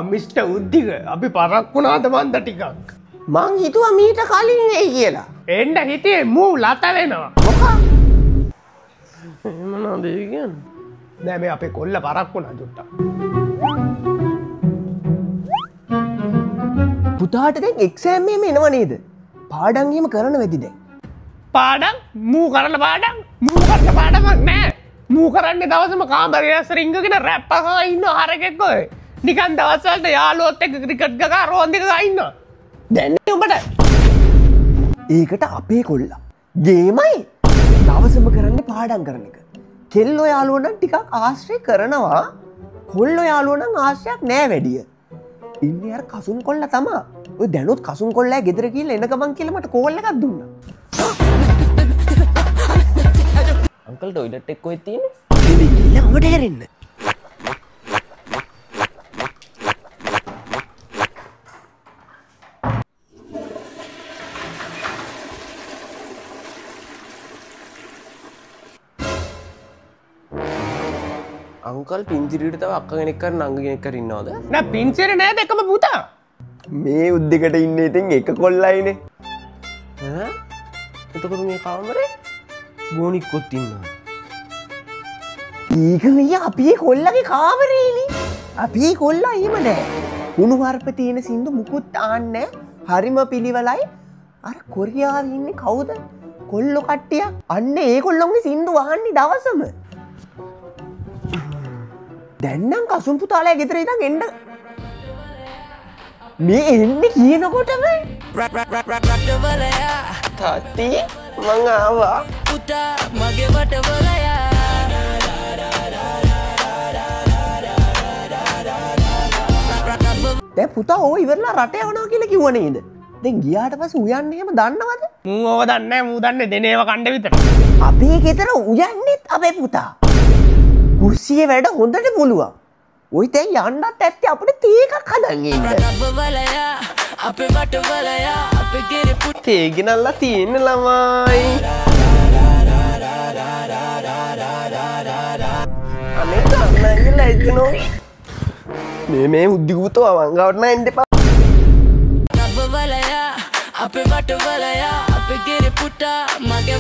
Mister Uddika අපි පරක් වුණාද මන්ද ටිකක්. මං හිතුවා මීට කලින් එයි කියලා. එන්න හිතේ මූ ලත වෙනවා. මොකක්? මොනවද කියන්නේ? නෑ මේ අපේ කොල්ල පරක් වුණා ජොට්ටක්. පුතාට දැන් එක්සෑම් එකම එනව නේද? පාඩම් එහෙම කරන වෙදි දැන්. පාඩම් මූ කරන පාඩම් පාඩමක් නෑ. මූ කරන්නේ දවසම කාමරේ ඇස්තර ඉංගගෙන රැප් අහලා ඉන්න හරකෙක් ඔය. නිකන් දවස් වලට යාළුවොත් එක්ක ක්‍රිකට් ගහලා රෝන්දි ගහලා ඉන්නවා. දැන් නේ උඹට. ඒකට අපේ කොල්ලා ගේමයි දවසම කරන්නේ පාඩම් කරන එක. කෙල්ලෝ යාළුවෝ නම් ටිකක් ආශ්‍රය කරනවා. කොල්ලෝ යාළුවෝ නම් ආශ්‍රයක් නෑ වැඩිය. ඉන්නේ අර කසුන් කොල්ලා තමා. ඔය දැනුත් කසුන් කොල්ලා ගෙදර ගිහලා එන ගමන් කියලා මට කෝල් එකක් දුන්නා. අංකල් ටොයිලට් එක කොහෙද තියෙන්නේ? ඉතින් ගිහලා ඔබට හැරෙන්න. අංකල් පින්තිරියට තව අක්ක කෙනෙක් කර නංග කෙනෙක් කර ඉන්නවද? නෑ පින්චරේ නෑ දෙකම පුතා. මේ උද්දෙකට ඉන්නේ ඉතින් එක කොල්ලයිනේ. ඈ? එතකොට මේ කාමරේ ගෝනික්කොත් ඉන්නවා. ඒක මෙය අපේ කොල්ලගේ කාමරේනේ. අපේ කොල්ලා එහෙම නෑ. කුණු හarp තියෙන සින්දු මුකුත් ආන්නේ හරිම පිළිවෙලයි. අර කොරියාවේ ඉන්නේ කවුද? කොල්ලෝ කට්ටිය. අන්න ඒගොල්ලෝගේ සින්දු වහන්නේ දවසම. දැන් නම් කසුන් පුතාලා ගෙදර ඉඳන් එන්න මේ එන්නේ කියනකොටම තාත්ති මං ආවා. පුතා මගේ වටවලයා දැන් පුතා ඕ ඉවරලා රට යනවා කියලා කිව්ව නේද? දැන් ගියාට පස්සේ උයන්නේ එහෙම දන්නවද? මූ ඕව දන්නේ නෑ මූ දන්නේ දෙනේව කණ්ඩ විතර. අපේ ගෙදර උයන්නේත් අපේ පුතා. කුස්සියේ වැඩ හොඳට පුළුවන්. ඔයි දැන් යන්නත් ඇත්තේ අපිට තේ එකක් හදන් ඉන්න. වටවලයා අපේ වටවලයා අපේ ගෙරේ පුතා තේ ගෙනල්ලා තියෙන ළමයි. අනේ ගන්නයිලා එතනෝ. මේ උද්දිගුතෝ අවංගවට නෑ එන්න එපා. වටවලයා අපේ වටවලයා අපේ ගෙරේ පුතා මගේ